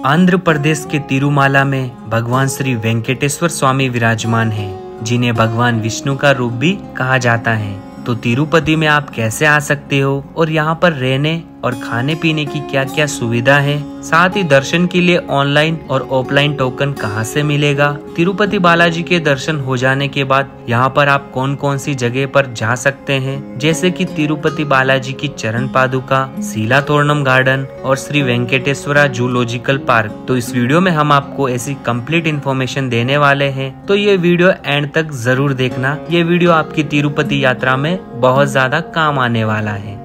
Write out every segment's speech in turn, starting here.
आंध्र प्रदेश के तिरुमाला में भगवान श्री वेंकटेश्वर स्वामी विराजमान हैं, जिन्हें भगवान विष्णु का रूप भी कहा जाता है। तो तिरुपति में आप कैसे आ सकते हो और यहाँ पर रहने और खाने पीने की क्या क्या सुविधा है, साथ ही दर्शन के लिए ऑनलाइन और ऑफलाइन टोकन कहाँ से मिलेगा, तिरुपति बालाजी के दर्शन हो जाने के बाद यहाँ पर आप कौन कौन सी जगह पर जा सकते हैं, जैसे कि तिरुपति बालाजी की चरण पादुका, सीला तोरणम गार्डन और श्री वेंकटेश्वरा जूलॉजिकल पार्क। तो इस वीडियो में हम आपको ऐसी कंप्लीट इन्फॉर्मेशन देने वाले हैं, तो ये वीडियो एंड तक जरूर देखना। ये वीडियो आपकी तिरुपति यात्रा में बहुत ज्यादा काम आने वाला है।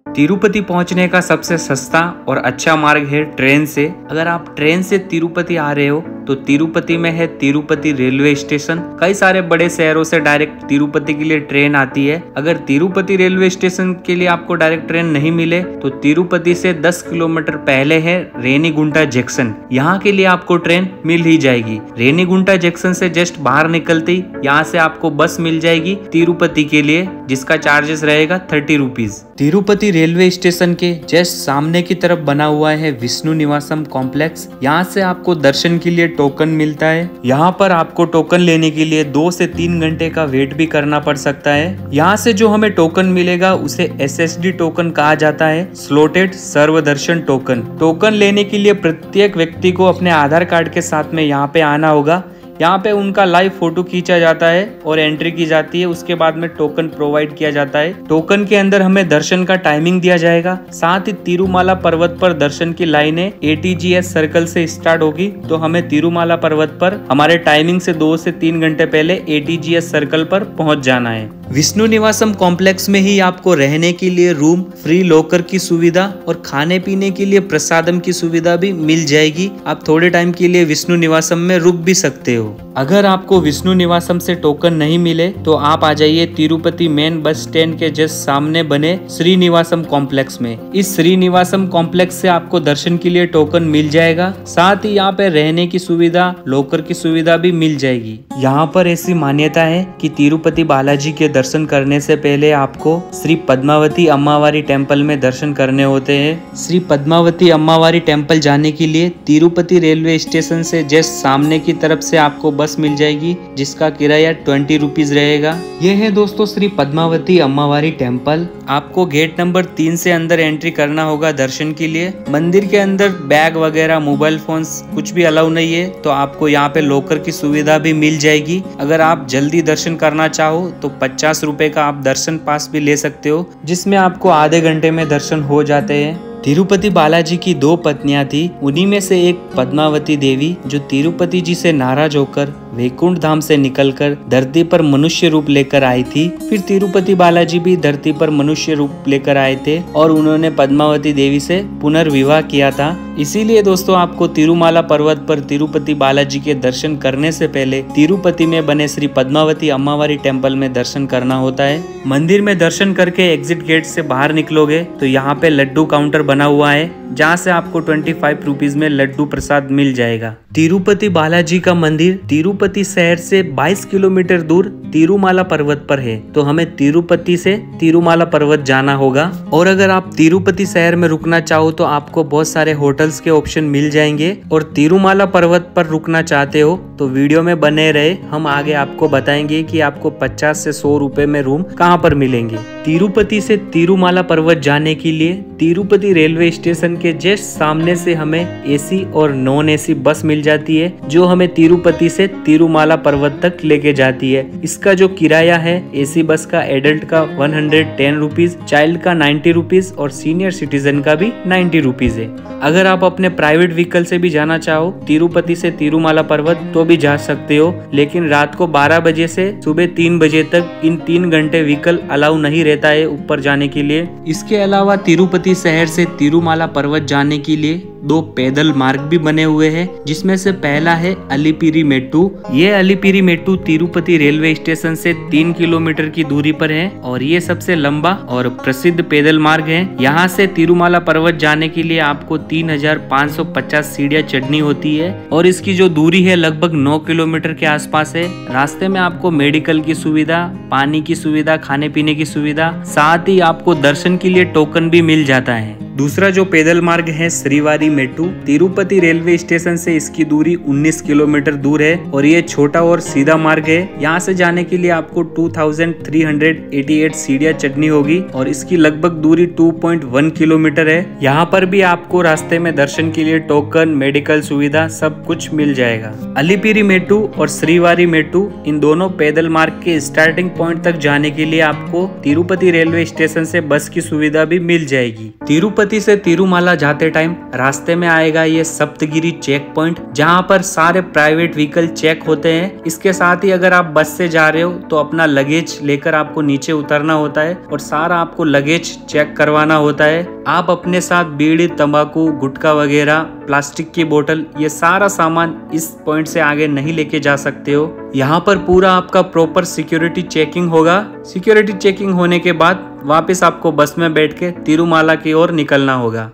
तिरुपति पहुंचने का सबसे सस्ता और अच्छा मार्ग है ट्रेन से। अगर आप ट्रेन से तिरुपति आ रहे हो तो तिरुपति में है तिरुपति रेलवे स्टेशन। कई सारे बड़े शहरों से डायरेक्ट तिरुपति के लिए ट्रेन आती है। अगर तिरुपति रेलवे स्टेशन के लिए आपको डायरेक्ट ट्रेन नहीं मिले तो तिरुपति से 10 किलोमीटर पहले है रेनीगुंटा जंक्शन, यहाँ के लिए आपको ट्रेन मिल ही जाएगी। रेनीगुंटा जंक्शन से जस्ट बाहर निकलते यहाँ से आपको बस मिल जाएगी तिरुपति के लिए, जिसका चार्जेस रहेगा 30 रुपीज। तिरुपति रेलवे स्टेशन के जस्ट सामने की तरफ बना हुआ है विष्णु निवासम कॉम्प्लेक्स। यहाँ से आपको दर्शन के लिए टोकन मिलता है। यहाँ पर आपको टोकन लेने के लिए 2 से 3 घंटे का वेट भी करना पड़ सकता है। यहाँ से जो हमें टोकन मिलेगा उसे SSD टोकन कहा जाता है, स्लॉटेड सर्वदर्शन टोकन। टोकन लेने के लिए प्रत्येक व्यक्ति को अपने आधार कार्ड के साथ में यहाँ पे आना होगा। यहाँ पे उनका लाइव फोटो खींचा जाता है और एंट्री की जाती है। उसके बाद में टोकन प्रोवाइड किया जाता है। टोकन के अंदर हमें दर्शन का टाइमिंग दिया जाएगा। साथ ही तिरुमाला पर्वत पर दर्शन की लाइनें ATGS सर्कल से स्टार्ट होगी, तो हमें तिरुमाला पर्वत पर हमारे टाइमिंग से 2 से 3 घंटे पहले ATGS सर्कल पर पहुंच जाना है। विष्णु निवासम कॉम्प्लेक्स में ही आपको रहने के लिए रूम, फ्री लॉकर की सुविधा और खाने पीने के लिए प्रसादम की सुविधा भी मिल जाएगी। आप थोड़े टाइम के लिए विष्णु निवासम में रुक भी सकते हो। अगर आपको विष्णु निवासम से टोकन नहीं मिले तो आप आ जाइए तिरुपति मेन बस स्टैंड के जस्ट सामने बने श्रीनिवासम कॉम्प्लेक्स में। इस श्रीनिवासम कॉम्प्लेक्स से आपको दर्शन के लिए टोकन मिल जाएगा। साथ ही यहाँ पे रहने की सुविधा, लॉकर की सुविधा भी मिल जाएगी। यहाँ पर ऐसी मान्यता है कि तिरुपति बालाजी के दर्शन करने से पहले आपको श्री पद्मावती अम्मावारी टेम्पल में दर्शन करने होते हैं। श्री पद्मावती अम्मावारी टेम्पल जाने के लिए तिरुपति रेलवे स्टेशन से जस्ट सामने की तरफ से आपको बस मिल जाएगी, जिसका किराया 20 रुपीज रहेगा। ये है दोस्तों श्री पद्मावती अम्मावारी टेम्पल। आपको गेट नंबर 3 से अंदर एंट्री करना होगा दर्शन के लिए। मंदिर के अंदर बैग वगैरह, मोबाइल फोन्स कुछ भी अलाउ नहीं है, तो आपको यहाँ पे लॉकर की सुविधा भी मिल जाएगी। अगर आप जल्दी दर्शन करना चाहो तो 50 रुपए का आप दर्शन पास भी ले सकते हो, जिसमें आपको आधे घंटे में दर्शन हो जाते हैं। तिरुपति बालाजी की 2 पत्नियां थी, उन्हीं में से एक पद्मावती देवी जो तिरुपति जी से नाराज होकर वैकुंठ धाम से निकलकर धरती पर मनुष्य रूप लेकर आई थी। फिर तिरुपति बालाजी भी धरती पर मनुष्य रूप लेकर आए थे और उन्होंने पद्मावती देवी से पुनर्विवाह किया था। इसीलिए दोस्तों आपको तिरुमाला पर्वत पर तिरुपति बालाजी के दर्शन करने से पहले तिरुपति में बने श्री पद्मावती अम्मावारी टेम्पल में दर्शन करना होता है। मंदिर में दर्शन करके एग्जिट गेट से बाहर निकलोगे तो यहाँ पे लड्डू काउंटर बना हुआ है, जहाँ से आपको 25 रुपीज में लड्डू प्रसाद मिल जाएगा। तिरुपति बालाजी का मंदिर तिरुपति शहर से 22 किलोमीटर दूर तिरुमाला पर्वत पर है, तो हमें तिरुपति से तिरुमाला पर्वत जाना होगा। और अगर आप तिरुपति शहर में रुकना चाहो तो आपको बहुत सारे होटल्स के ऑप्शन मिल जाएंगे। और तिरुमाला पर्वत पर रुकना चाहते हो तो वीडियो में बने रहे, हम आगे आपको बताएंगे कि आपको 50 से 100 रुपए में रूम कहाँ पर मिलेंगे। तिरुपति से तिरुमाला पर्वत जाने के लिए तिरुपति रेलवे स्टेशन के जस्ट सामने से हमें AC और नॉन AC बस मिल जाती है, जो हमें तिरुपति से तिरुमाला पर्वत तक लेके जाती है। इसका जो किराया है AC बस का एडल्ट का 110 रुपीज, चाइल्ड का 90 रुपीज और सीनियर सिटीजन का भी 90 रुपीज है। अगर आप अपने प्राइवेट व्हीकल से भी जाना चाहो तिरुपति से तिरुमाला पर्वत तो भी जा सकते हो, लेकिन रात को 12 बजे से सुबह 3 बजे तक इन 3 घंटे व्हीकल अलाउ नहीं रहता है ऊपर जाने के लिए। इसके अलावा तिरुपति शहर से तिरुमाला पर्वत जाने के लिए 2 पैदल मार्ग भी बने हुए हैं, जिसमें से पहला है अलीपिरी मेट्टू। ये अलीपिरी मेट्टू तिरुपति रेलवे स्टेशन से 3 किलोमीटर की दूरी पर है और ये सबसे लंबा और प्रसिद्ध पैदल मार्ग है। यहाँ से तिरुमाला पर्वत जाने के लिए आपको 3550 सीढ़ियाँ चढ़नी होती है और इसकी जो दूरी है लगभग 9 किलोमीटर के आसपास है। रास्ते में आपको मेडिकल की सुविधा, पानी की सुविधा, खाने पीने की सुविधा, साथ ही आपको दर्शन के लिए टोकन भी मिल जाता है। दूसरा जो पैदल मार्ग है श्रीवारी मेट्टू, तिरुपति रेलवे स्टेशन से इसकी दूरी 19 किलोमीटर दूर है और ये छोटा और सीधा मार्ग है। यहाँ से जाने के लिए आपको 2388 सीढ़ियाँ चढ़नी होगी और इसकी लगभग दूरी 2.1 किलोमीटर है। यहाँ पर भी आपको रास्ते में दर्शन के लिए टोकन, मेडिकल सुविधा सब कुछ मिल जाएगा। अलीपिरी मेट्टू और श्रीवारी मेट्टू इन दोनों पैदल मार्ग के स्टार्टिंग पॉइंट तक जाने के लिए आपको तिरुपति रेलवे स्टेशन से बस की सुविधा भी मिल जाएगी। तिरुपति से तिरुमाला जाते टाइम रास्ते में आएगा ये सप्तगिरी चेक पॉइंट, जहाँ पर सारे प्राइवेट व्हीकल चेक होते हैं। इसके साथ ही अगर आप बस से जा रहे हो तो अपना लगेज लेकर आपको नीचे उतरना होता है और सारा आपको लगेज चेक करवाना होता है। आप अपने साथ बीड़ी, तंबाकू, गुटखा वगैरह, प्लास्टिक की बोतल, ये सारा सामान इस पॉइंट से आगे नहीं लेके जा सकते हो। यहाँ पर पूरा आपका प्रॉपर सिक्योरिटी चेकिंग होगा। सिक्योरिटी चेकिंग होने के बाद वापस आपको बस में बैठ के तिरुमाला की ओर निकलना होगा।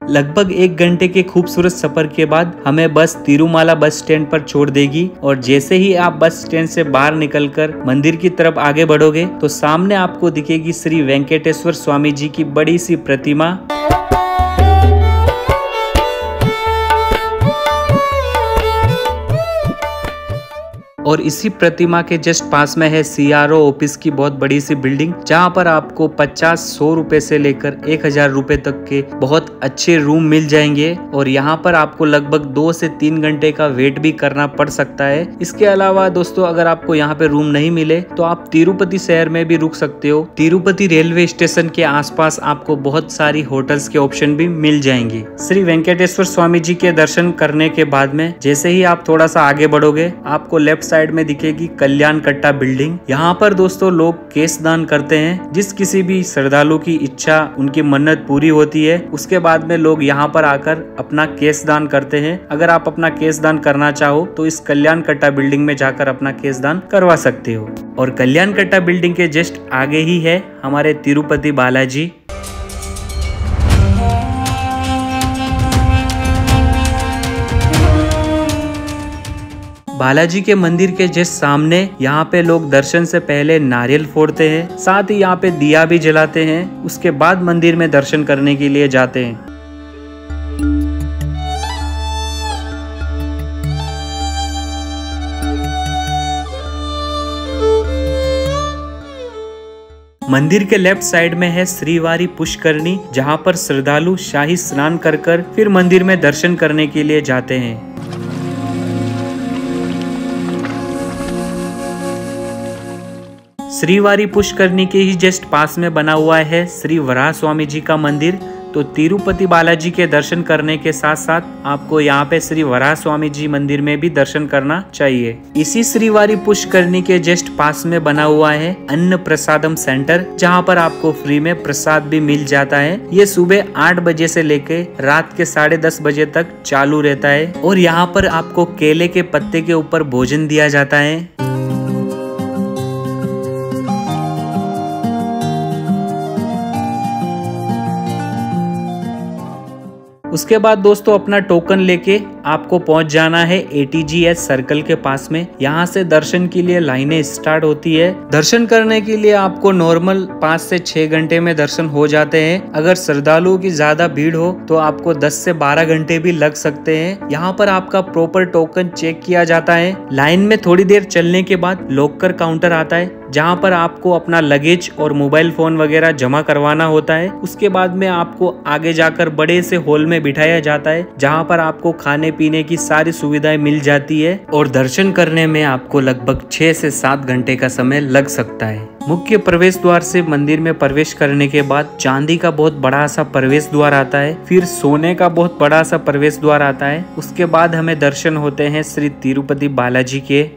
लगभग 1 घंटे के खूबसूरत सफर के बाद हमें बस तिरुमाला बस स्टैंड पर छोड़ देगी और जैसे ही आप बस स्टैंड से बाहर निकलकर मंदिर की तरफ आगे बढ़ोगे तो सामने आपको दिखेगी श्री वेंकटेश्वर स्वामी जी की बड़ी सी प्रतिमा। और इसी प्रतिमा के जस्ट पास में है CRO ऑफिस की बहुत बड़ी सी बिल्डिंग, जहाँ पर आपको 50-100 रुपए से लेकर 1000 रुपए तक के बहुत अच्छे रूम मिल जाएंगे और यहाँ पर आपको लगभग 2 से 3 घंटे का वेट भी करना पड़ सकता है। इसके अलावा दोस्तों, अगर आपको यहाँ पे रूम नहीं मिले तो आप तिरुपति शहर में भी रुक सकते हो। तिरुपति रेलवे स्टेशन के आसपास आपको बहुत सारी होटल्स के ऑप्शन भी मिल जाएंगे। श्री वेंकटेश्वर स्वामी जी के दर्शन करने के बाद में जैसे ही आप थोड़ा सा आगे बढ़ोगे आपको लेफ्ट साइड में दिखेगी कल्याण कट्टा बिल्डिंग। यहाँ पर दोस्तों लोग केश दान करते हैं। जिस किसी भी श्रद्धालु की इच्छा, उनकी मन्नत पूरी होती है, उसके बाद में लोग यहाँ पर आकर अपना केश दान करते हैं। अगर आप अपना केश दान करना चाहो तो इस कल्याण कट्टा बिल्डिंग में जाकर अपना केश दान करवा सकते हो। और कल्याण कट्टा बिल्डिंग के जस्ट आगे ही है हमारे तिरुपति बालाजी। बालाजी के मंदिर के जस्ट सामने यहाँ पे लोग दर्शन से पहले नारियल फोड़ते हैं, साथ ही यहाँ पे दिया भी जलाते हैं। उसके बाद मंदिर में दर्शन करने के लिए जाते हैं। मंदिर के लेफ्ट साइड में है श्रीवारी पुष्करणी, जहाँ पर श्रद्धालु शाही स्नान कर फिर मंदिर में दर्शन करने के लिए जाते हैं। श्रीवारी पुष्करणी के ही जस्ट पास में बना हुआ है श्री वराह स्वामी जी का मंदिर। तो तिरुपति बालाजी के दर्शन करने के साथ साथ आपको यहाँ पे श्री वराह स्वामी जी मंदिर में भी दर्शन करना चाहिए। इसी श्रीवारी पुष्करणी के जस्ट पास में बना हुआ है अन्न प्रसादम सेंटर, जहाँ पर आपको फ्री में प्रसाद भी मिल जाता है। ये सुबह 8 बजे से लेके रात के 10:30 बजे तक चालू रहता है और यहाँ पर आपको केले के पत्ते के ऊपर भोजन दिया जाता है। उसके बाद दोस्तों अपना टोकन लेके आपको पहुंच जाना है ATGS सर्कल के पास में। यहाँ से दर्शन के लिए लाइनें स्टार्ट होती है। दर्शन करने के लिए आपको नॉर्मल 5 से 6 घंटे में दर्शन हो जाते हैं। अगर श्रद्धालुओं की ज्यादा भीड़ हो तो आपको 10 से 12 घंटे भी लग सकते हैं। यहाँ पर आपका प्रॉपर टोकन चेक किया जाता है। लाइन में थोड़ी देर चलने के बाद लॉकर काउंटर आता है, जहाँ पर आपको अपना लगेज और मोबाइल फोन वगैरह जमा करवाना होता है। उसके बाद में आपको आगे जाकर बड़े से हॉल में बिठाया जाता है, जहाँ पर आपको खाने पीने की सारी सुविधाएं मिल जाती है और दर्शन करने में आपको लगभग 6 से 7 घंटे का समय लग सकता है। मुख्य प्रवेश द्वार से मंदिर में प्रवेश करने के बाद चांदी का बहुत बड़ा सा प्रवेश द्वार आता है, फिर सोने का बहुत बड़ा सा प्रवेश द्वार आता है। उसके बाद हमें दर्शन होते हैं श्री तिरुपति बालाजी के।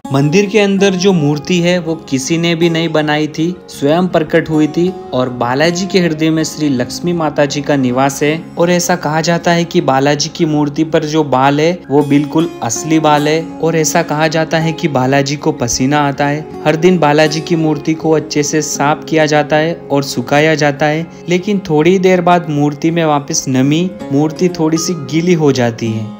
मंदिर के अंदर जो मूर्ति है वो किसी ने भी नहीं बनाई थी, स्वयं प्रकट हुई थी और बालाजी के हृदय में श्री लक्ष्मी माता जी का निवास है। और ऐसा कहा जाता है कि बालाजी की मूर्ति पर जो बाल है वो बिल्कुल असली बाल है और ऐसा कहा जाता है कि बालाजी को पसीना आता है। हर दिन बालाजी की मूर्ति को अच्छे से साफ किया जाता है और सुखाया जाता है, लेकिन थोड़ी देर बाद मूर्ति में वापस नमी, मूर्ति थोड़ी सी गीली हो जाती है।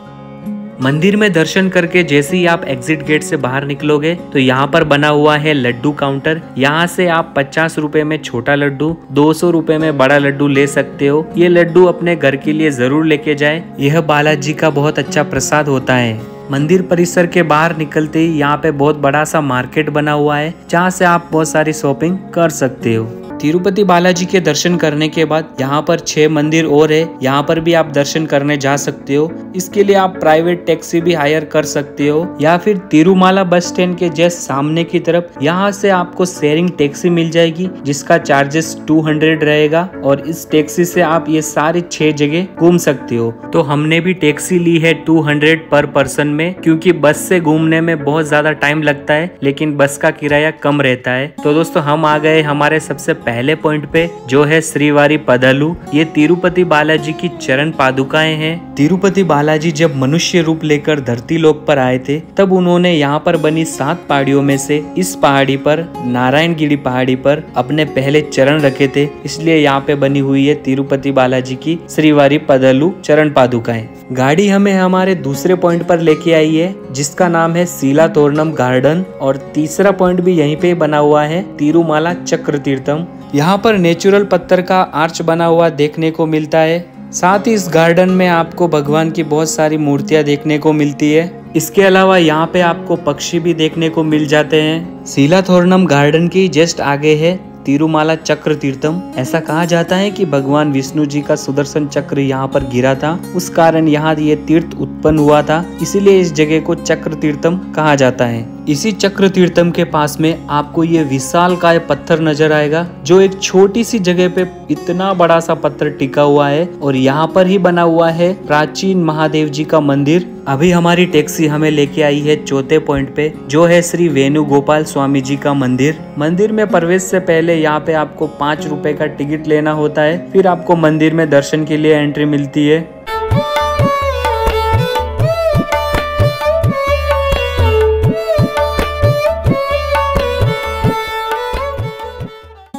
मंदिर में दर्शन करके जैसे ही आप एग्जिट गेट से बाहर निकलोगे तो यहाँ पर बना हुआ है लड्डू काउंटर। यहाँ से आप 50 रुपए में छोटा लड्डू, 200 रुपए में बड़ा लड्डू ले सकते हो। ये लड्डू अपने घर के लिए जरूर लेके जाए, यह बालाजी का बहुत अच्छा प्रसाद होता है। मंदिर परिसर के बाहर निकलते ही यहाँ पे बहुत बड़ा सा मार्केट बना हुआ है, जहाँ से आप बहुत सारी शॉपिंग कर सकते हो। तिरुपति बालाजी के दर्शन करने के बाद यहाँ पर 6 मंदिर और है, यहाँ पर भी आप दर्शन करने जा सकते हो। इसके लिए आप प्राइवेट टैक्सी भी हायर कर सकते हो या फिर तिरुमाला बस स्टैंड के जस्ट सामने की तरफ यहाँ से आपको शेयरिंग टैक्सी मिल जाएगी, जिसका चार्जेस 200 रहेगा और इस टैक्सी से आप ये सारी 6 जगह घूम सकते हो। तो हमने भी टैक्सी ली है 200 पर पर्सन में, क्योंकि बस से घूमने में बहुत ज्यादा टाइम लगता है लेकिन बस का किराया कम रहता है। तो दोस्तों हम आ गए हमारे सबसे पहले पॉइंट पे, जो है श्रीवारी पदालू। ये तिरुपति बालाजी की चरण पादुकाएं हैं। तिरुपति बालाजी जब मनुष्य रूप लेकर धरती लोक पर आए थे तब उन्होंने यहाँ पर बनी 7 पहाड़ियों में से इस पहाड़ी पर, नारायणगिरी पहाड़ी पर अपने पहले चरण रखे थे, इसलिए यहाँ पे बनी हुई है तिरुपति बालाजी की श्रीवारी पदालू चरण पादुकाएं। गाड़ी हमें हमारे दूसरे पॉइंट पर लेके आई है, जिसका नाम है सीला तोरणम गार्डन, और तीसरा पॉइंट भी यहीं पे बना हुआ है, तिरुमाला चक्र तीर्थम। यहाँ पर नेचुरल पत्थर का आर्च बना हुआ देखने को मिलता है। साथ ही इस गार्डन में आपको भगवान की बहुत सारी मूर्तियाँ देखने को मिलती है। इसके अलावा यहाँ पे आपको पक्षी भी देखने को मिल जाते हैं। सीला तोरणम गार्डन की जस्ट आगे है तिरुमाला चक्र तीर्थम। ऐसा कहा जाता है कि भगवान विष्णु जी का सुदर्शन चक्र यहाँ पर गिरा था, उस कारण यहाँ ये तीर्थ उत्पन्न हुआ था, इसीलिए इस जगह को चक्र तीर्थम कहा जाता है। इसी चक्र तीर्थम के पास में आपको ये विशालकाय पत्थर नजर आएगा, जो एक छोटी सी जगह पे इतना बड़ा सा पत्थर टिका हुआ है, और यहाँ पर ही बना हुआ है प्राचीन महादेव जी का मंदिर। अभी हमारी टैक्सी हमें लेके आई है चौथे पॉइंट पे, जो है श्री वेणुगोपाल स्वामी जी का मंदिर। मंदिर में प्रवेश से पहले यहाँ पे आपको 5 रुपए का टिकट लेना होता है, फिर आपको मंदिर में दर्शन के लिए एंट्री मिलती है।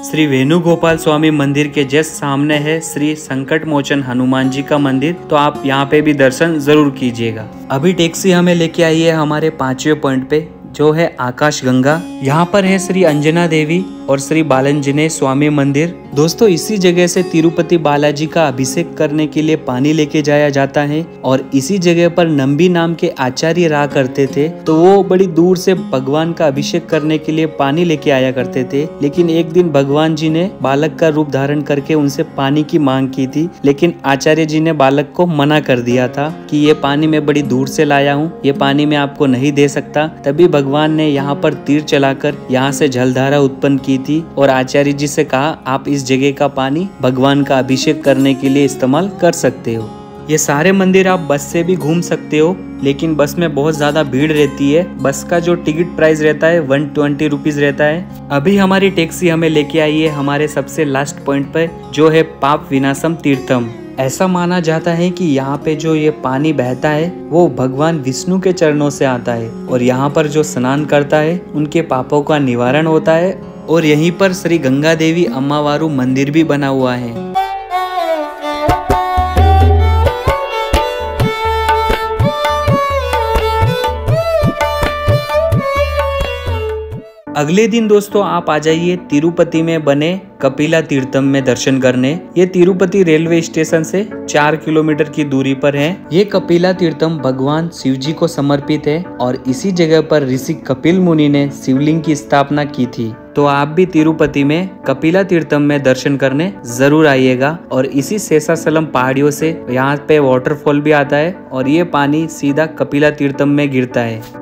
श्री वेणुगोपाल स्वामी मंदिर के जस्ट सामने है श्री संकट मोचन हनुमान जी का मंदिर, तो आप यहाँ पे भी दर्शन जरूर कीजिएगा। अभी टैक्सी हमें लेके आई है हमारे 5वें पॉइंट पे, जो है आकाश गंगा। यहाँ पर है श्री अंजना देवी और श्री बालांजनेय स्वामी मंदिर। दोस्तों इसी जगह से तिरुपति बालाजी का अभिषेक करने के लिए पानी लेके जाया जाता है, और इसी जगह पर नंबी नाम के आचार्य रहा करते थे, तो वो बड़ी दूर से भगवान का अभिषेक करने के लिए पानी लेके आया करते थे। लेकिन एक दिन भगवान जी ने बालक का रूप धारण करके उनसे पानी की मांग की थी, लेकिन आचार्य जी ने बालक को मना कर दिया था कि ये पानी मैं बड़ी दूर से लाया हूँ, ये पानी मैं आपको नहीं दे सकता। तभी भगवान ने यहाँ पर तीर चलाकर यहाँ से जलधारा उत्पन्न की थी, और आचार्य जी से कहा आप इस जगह का पानी भगवान का अभिषेक करने के लिए इस्तेमाल कर सकते हो। ये सारे मंदिर आप बस से भी घूम सकते हो, लेकिन बस में बहुत ज्यादा भीड़ रहती है। बस का जो टिकट प्राइस रहता है 120 रुपीज रहता है। अभी हमारी टैक्सी हमें लेके आई है हमारे सबसे लास्ट पॉइंट पर, जो है पाप विनाशम तीर्थम। ऐसा माना जाता है कि यहाँ पे जो ये पानी बहता है वो भगवान विष्णु के चरणों से आता है, और यहाँ पर जो स्नान करता है उनके पापों का निवारण होता है। और यहीं पर श्री गंगा देवी अम्मावारू मंदिर भी बना हुआ है। अगले दिन दोस्तों आप आ जाइए तिरुपति में बने कपिला तीर्थम में दर्शन करने। ये तिरुपति रेलवे स्टेशन से 4 किलोमीटर की दूरी पर है। ये कपिला तीर्थम भगवान शिव जी को समर्पित है, और इसी जगह पर ऋषि कपिल मुनि ने शिवलिंग की स्थापना की थी। तो आप भी तिरुपति में कपिला तीर्थम में दर्शन करने जरूर आइएगा। और इसी शेषाचलम पहाड़ियों से यहाँ पे वाटरफॉल भी आता है, और ये पानी सीधा कपिला तीर्थम में गिरता है।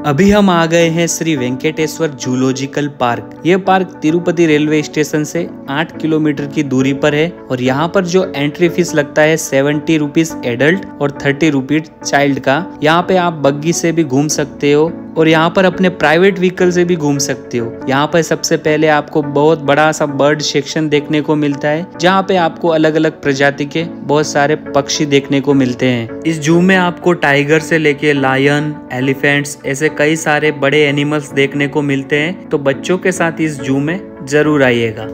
अभी हम आ गए हैं श्री वेंकटेश्वर जूलॉजिकल पार्क। ये पार्क तिरुपति रेलवे स्टेशन से 8 किलोमीटर की दूरी पर है, और यहाँ पर जो एंट्री फीस लगता है 70 रुपीज एडल्ट और 30 रुपीज चाइल्ड का। यहाँ पे आप बग्गी से भी घूम सकते हो, और यहाँ पर अपने प्राइवेट व्हीकल से भी घूम सकते हो। यहाँ पर सबसे पहले आपको बहुत बड़ा सा बर्ड सेक्शन देखने को मिलता है, जहाँ पे आपको अलग अलग प्रजाति के बहुत सारे पक्षी देखने को मिलते हैं। इस जू में आपको टाइगर से लेके लायन, एलिफेंट्स, ऐसे कई सारे बड़े एनिमल्स देखने को मिलते हैं। तो बच्चों के साथ इस जू में जरूर आइएगा।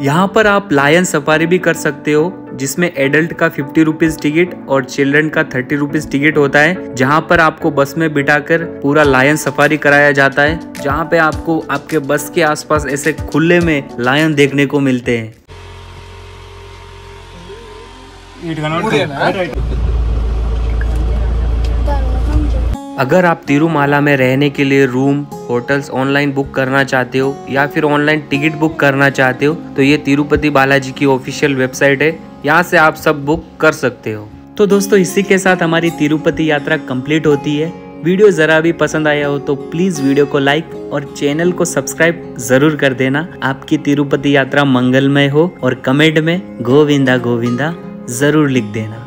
यहाँ पर आप लायन सफारी भी कर सकते हो, जिसमें एडल्ट का 50 रुपीज टिकट और चिल्ड्रन का 30 रुपीज टिकट होता है, जहाँ पर आपको बस में बिठाकर पूरा लायन सफारी कराया जाता है, जहाँ पे आपको आपके बस के आसपास ऐसे खुले में लायन देखने को मिलते हैं। अगर आप तिरुमाला में रहने के लिए रूम, होटल्स ऑनलाइन बुक करना चाहते हो या फिर ऑनलाइन टिकट बुक करना चाहते हो तो ये तिरुपति बालाजी की ऑफिशियल वेबसाइट है, यहाँ से आप सब बुक कर सकते हो। तो दोस्तों इसी के साथ हमारी तिरुपति यात्रा कंप्लीट होती है। वीडियो जरा भी पसंद आया हो तो प्लीज वीडियो को लाइक और चैनल को सब्सक्राइब जरूर कर देना। आपकी तिरुपति यात्रा मंगलमय हो और कमेंट में गोविंदा गोविंदा जरूर लिख देना।